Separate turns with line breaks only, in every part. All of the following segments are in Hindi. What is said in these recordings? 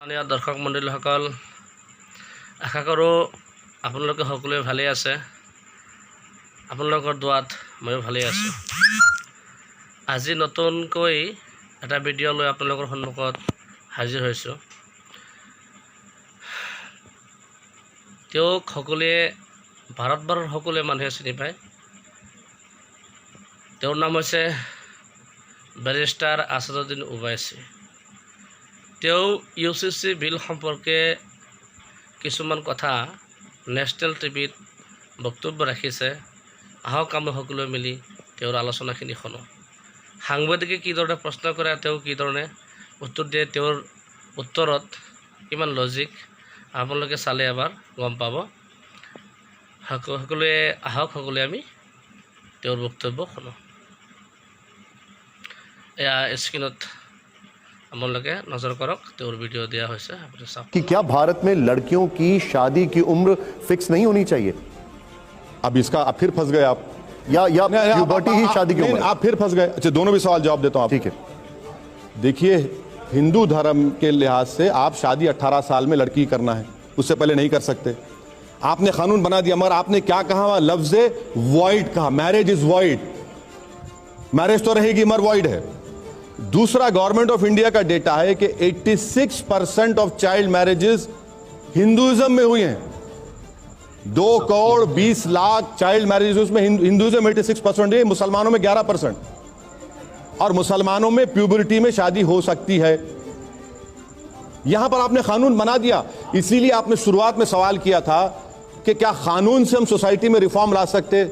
মাননীয় দৰ্শক মণ্ডলীসকল, আশা কৰোঁ আপোনালোকে সকলোৱে ভালেই আছে। আপোনালোকৰ দুৱাত ময়ো ভালেই আছোঁ। আজি নতুনকৈ এটা ভিডিঅ' লৈ আপোনালোকৰ সন্মুখত হাজিৰ হৈছোঁ। তেওঁক সকলোৱে ভাৰতবৰ্ষৰ সকলোৱে মানুহে চিনি পায়। তেওঁৰ নাম হৈছে বেৰিষ্টাৰ আছাদুদ্দিন ওৱাইচি। তেওঁ UCC বিল সম্পৰ্কে কিছুমান কথা নেশ্যনেল টিভিত বক্তব্য ৰাখিছে। আহক আমি সকলোৱে মিলি তেওঁৰ আলোচনাখিনি শুনো। সাংবাদিকে কিদৰে প্ৰশ্ন কৰে, তেওঁ কিধৰণে উত্তৰ দিয়ে, তেওঁৰ উত্তৰত কিমান লজিক আপোনালোকে চালে এবাৰ গম পাব। সকলোৱে আহক, সকলোৱে আমি তেওঁৰ বক্তব্য শুনো। এয়া স্ক্ৰীনত আপোনালোকে নজर কৰক, তেওঁৰ ভিডিঅ' দিয়া হৈছে, আপুনি চাওক।
कि क्या भारत में लड़कियों की शादी की उम्र फिक्स नहीं होनी चाहिए?
अब इसका आप फिर फंस गए आप
या प्यूबर्टी ही शादी की उम्र?
आप फिर फंस गए। अच्छा, दोनों भी सवाल जवाब देता हूं आप।
ठीक है।
देखिए, हिंदू धर्म के लिहाज से आप शादी 18 साल में लड़की करना है, उससे पहले नहीं कर सकते। आपने कानून बना दिया, मगर आपने क्या कहा? लफ्ज वॉइड कहा, मैरिज इज वॉइड। मैरिज तो रहेगी मगर वॉइड है। दूसरा, गवर्नमेंट ऑफ इंडिया का डेटा है कि 86% ऑफ चाइल्ड मैरिजेस हिंदुइज्म में हुई हैं। 2 करोड़ 20 लाख चाइल्ड मैरिजेस में हिंदुइज्म 86% है, मुसलमानों में 11%। और मुसलमानों में प्यूबरिटी में शादी हो सकती है। यहां पर आपने कानून बना दिया। इसीलिए आपने शुरुआत में सवाल किया था कि क्या कानून से हम सोसाइटी में रिफॉर्म ला सकते?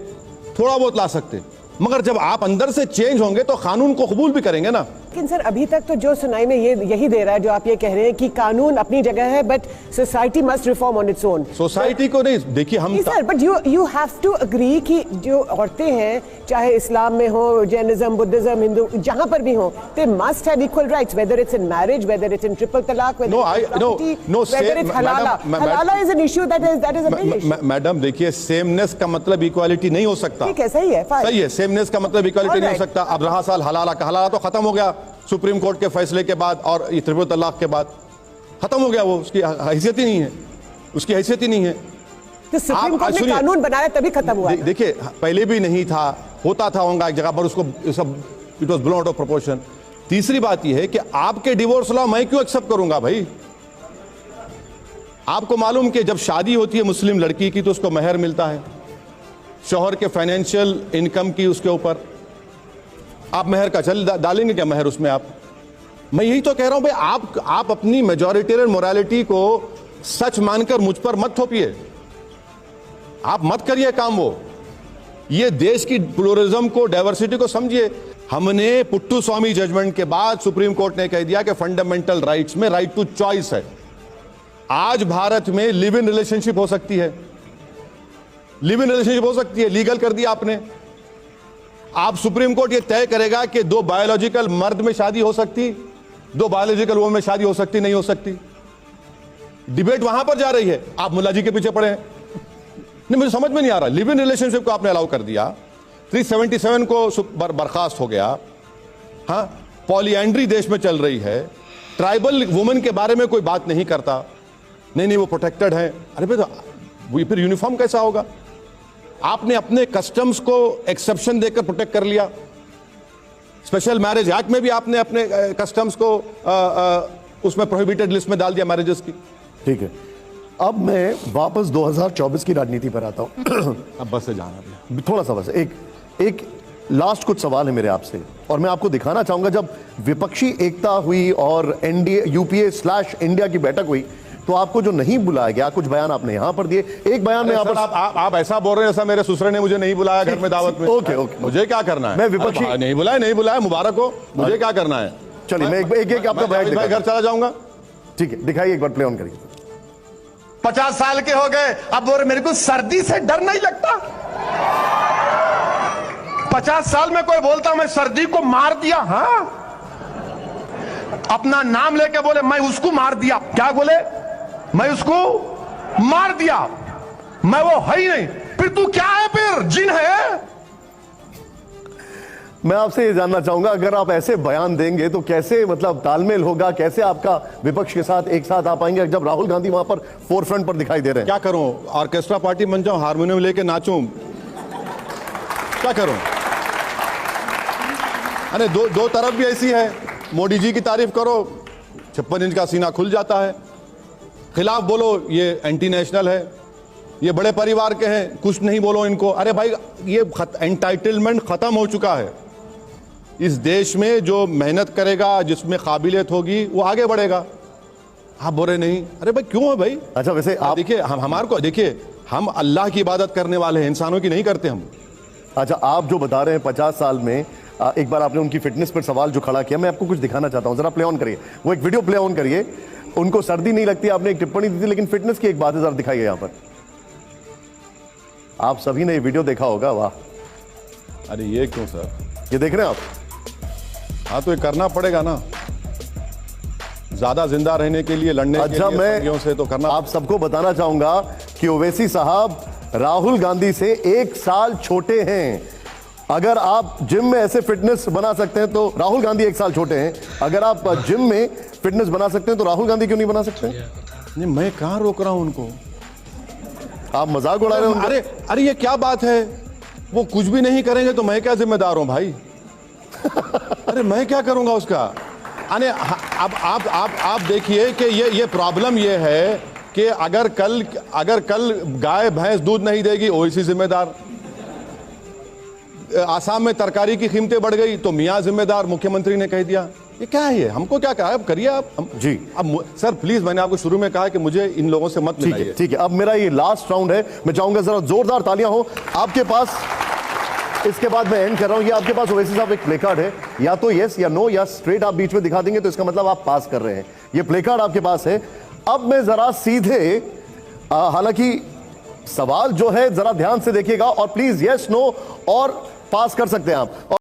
थोड़ा बहुत ला सकते, मगर जब आप अंदर से चेंज होंगे तो कानून को कबूल भी करेंगे ना।
लेकिन सर, अभी तक तो जो सुनाई में यही दे रहा है, जो आप ये कह रहे हैं कि कानून अपनी जगह है, but society must reform on its own.
Society को नहीं, देखिए हम
sir, but you have to agree कि जो औरतें हैं, चाहे इस्लाम में हो, जैनिज्म, बुद्धिज्म, हिंदू, जहां पर भी हो, they must have equal rights, whether it's in marriage, whether it's in triple talaq, whether it's halala. Halala is an issue that is a big issue.
Madam देखिए, सेमनेस का मतलब इक्वालिटी नहीं हो सकता।
ठीक है, सही है,
सही है, सेमनेस का मतलब इक्वालिटी नहीं हो सकता। अब रहा साल हलाला का, हलाला तो खत्म हो गया सुप्रीम कोर्ट के फैसले के बाद और ट्रिपल तलाक के बाद खत्म हो गया। वो उसकी हैसियत ही नहीं है, उसकी हैसियत ही नहीं है।
तो सुप्रीम कोर्ट ने कानून बनाया तभी खत्म हुआ।
देखिए, पहले भी नहीं था, होता था, होगा एक जगह पर, उसको सब it was blown out of proportion. तीसरी बात यह है कि आपके डिवोर्स लॉ मैं क्यों एक्सेप्ट करूंगा भाई? आपको मालूम कि जब शादी होती है मुस्लिम लड़की की तो उसको महर मिलता है, शौहर के फाइनेंशियल इनकम की उसके ऊपर। आप महर का चल डालेंगे क्या महर उसमें? आप, मैं यही तो कह रहा हूं भाई, आप अपनी मेजॉरिटेरियन मोरालिटी को सच मानकर मुझ पर मत थोपिए। आप मत करिए काम वो। ये देश की प्लूरलिज्म को, डाइवर्सिटी को समझिए। हमने पुट्टू स्वामी जजमेंट के बाद सुप्रीम कोर्ट ने कह दिया कि फंडामेंटल राइट्स में राइट टू चॉइस है। आज भारत में लिव इन रिलेशनशिप हो सकती है, लिव इन रिलेशनशिप हो सकती है, लीगल कर दिया आपने। आप सुप्रीम कोर्ट ये तय करेगा कि 2 बायोलॉजिकल मर्द में शादी हो सकती, 2 बायोलॉजिकल वुमन में शादी हो सकती, नहीं हो सकती। डिबेट वहां पर जा रही है, आप मुल्ला जी के पीछे पड़े हैं। नहीं, मुझे समझ में नहीं आ रहा। लिव इन रिलेशनशिप को आपने अलाउ कर दिया, 377 को बर्खास्त हो गया। हाँ, पॉलीएंड्री देश में चल रही है, ट्राइबल वुमन के बारे में कोई बात नहीं करता। नहीं, वो प्रोटेक्टेड है। अरे भाई, तो वो फिर यूनिफॉर्म कैसा होगा? आपने अपने कस्टम्स को एक्सेप्शन देकर प्रोटेक्ट कर लिया। स्पेशल मैरिज एक्ट में भी आपने अपने कस्टम्स को उसमें प्रोहिबिटेड लिस्ट में डाल दिया मैरिजेस की।
ठीक है, अब मैं वापस 2024 की राजनीति पर आता हूं।
अब बस से जाना भी
थोड़ा सा, बस एक लास्ट कुछ सवाल है मेरे आपसे, और मैं आपको दिखाना चाहूंगा जब विपक्षी एकता हुई और एनडीए UPA/इंडिया की बैठक हुई तो आपको जो नहीं बुलाया गया, कुछ बयान आपने यहां पर दिए। एक बयान में
आप ऐसा बोल रहे हैं जैसा मेरे ससुर ने मुझे नहीं बुलाया घर में दावत में।
ओके,
मुझे क्या करना है?
मैं विपक्षी
नहीं बुलाया, मुबारक हो, मुझे क्या करना है?
चलिए, मैं एक आपका बयान
घर चला जाऊंगा।
ठीक है, दिखाइए, एक बार प्ले ऑन करिए।
50 साल के हो गए, अब बोल मेरे को सर्दी से डर नहीं लगता। 50 साल में कोई बोलता मैं सर्दी को मार दिया, हाँ, अपना नाम लेके बोले मैं उसको मार दिया, क्या बोले? मैं उसको मार दिया, मैं वो है ही नहीं। फिर तू क्या है? फिर जिन है?
मैं आपसे ये जानना चाहूंगा, अगर आप ऐसे बयान देंगे तो कैसे मतलब तालमेल होगा, कैसे आपका विपक्ष के साथ एक साथ आ पाएंगे जब राहुल गांधी वहां पर फोरफ्रंट पर दिखाई दे रहे हैं?
क्या करूं, ऑर्केस्ट्रा पार्टी बन जाऊं, हारमोनियम लेके नाचूं, क्या करूं? अरे दो तरफ भी ऐसी है, मोदी जी की तारीफ करो 56 इंच का सीना खुल जाता है, खिलाफ बोलो ये एंटी नेशनल है, ये बड़े परिवार के हैं, कुछ नहीं बोलो इनको। अरे भाई ये एंटाइटलमेंट खत्म हो चुका है। इस देश में जो मेहनत करेगा, जिसमें काबिलियत होगी, वो आगे बढ़ेगा। आप बोल रहे नहीं, अरे भाई क्यों है भाई?
अच्छा वैसे आप
देखिए, हमारे को देखिए, हम अल्लाह की इबादत करने वाले हैं, इंसानों की नहीं करते हम।
अच्छा, आप जो बता रहे हैं 50 साल में एक बार आपने उनकी फिटनेस पर सवाल जो खड़ा किया, मैं आपको कुछ दिखाना चाहता हूं, जरा प्ले ऑन करिए, वो एक वीडियो प्ले ऑन करिए। उनको सर्दी नहीं लगती, आपने एक टिप्पणी दी थी, लेकिन फिटनेस की एक बात है, जरा दिखाइए यहां पर। आप सभी ने ये वीडियो देखा होगा, वाह।
अरे ये क्यों सर?
ये देख रहे हैं आप?
हाँ तो ये करना पड़ेगा ना, ज्यादा जिंदा रहने के लिए, लड़ने
अच्छा,
के लिए
मैं
संगियों से तो करना।
आप सबको बताना चाहूंगा कि ओवैसी साहब राहुल गांधी से 1 साल छोटे हैं। अगर आप जिम में ऐसे फिटनेस बना सकते हैं तो राहुल गांधी 1 साल छोटे हैं। अगर आप जिम में फिटनेस बना सकते हैं तो राहुल गांधी क्यों नहीं बना सकते?
नहीं, मैं कहां रोक रहा हूं उनको,
आप मजाक उड़ा रहे हैं।
अरे ये क्या बात है, वो कुछ भी नहीं करेंगे तो मैं क्या जिम्मेदार हूं भाई? अरे मैं क्या करूंगा उसका? अरे अब आप देखिए कि ये प्रॉब्लम ये है कि अगर कल गाय भैंस दूध नहीं देगी, ओवैसी जिम्मेदार। आसाम में तरकारी की कीमतें बढ़ गई तो मियां जिम्मेदार, मुख्यमंत्री ने कह दिया। ये क्या है? ये हमको क्या कहा? अब करिए आप
जी।
अब सर प्लीज, मैंने आपको शुरू में कहा कि मुझे इन लोगों से मत मिलाइए।
ठीक है, अब मेरा ये लास्ट राउंड है, मैं चाहूंगा जरा जोरदार तालियां हो आपके पास। इसके बाद मैं एंड कर रहा हूं। ये आपके पास ओवैसी साहब एक प्ले कार्ड है, या तो यस या नो, या स्ट्रेट आप बीच में दिखा देंगे तो इसका मतलब आप पास कर रहे हैं। ये प्ले कार्ड आपके पास है। अब मैं जरा सीधे, हालांकि सवाल जो है जरा ध्यान से देखिएगा और प्लीज यस नो और पास कर सकते हैं आप।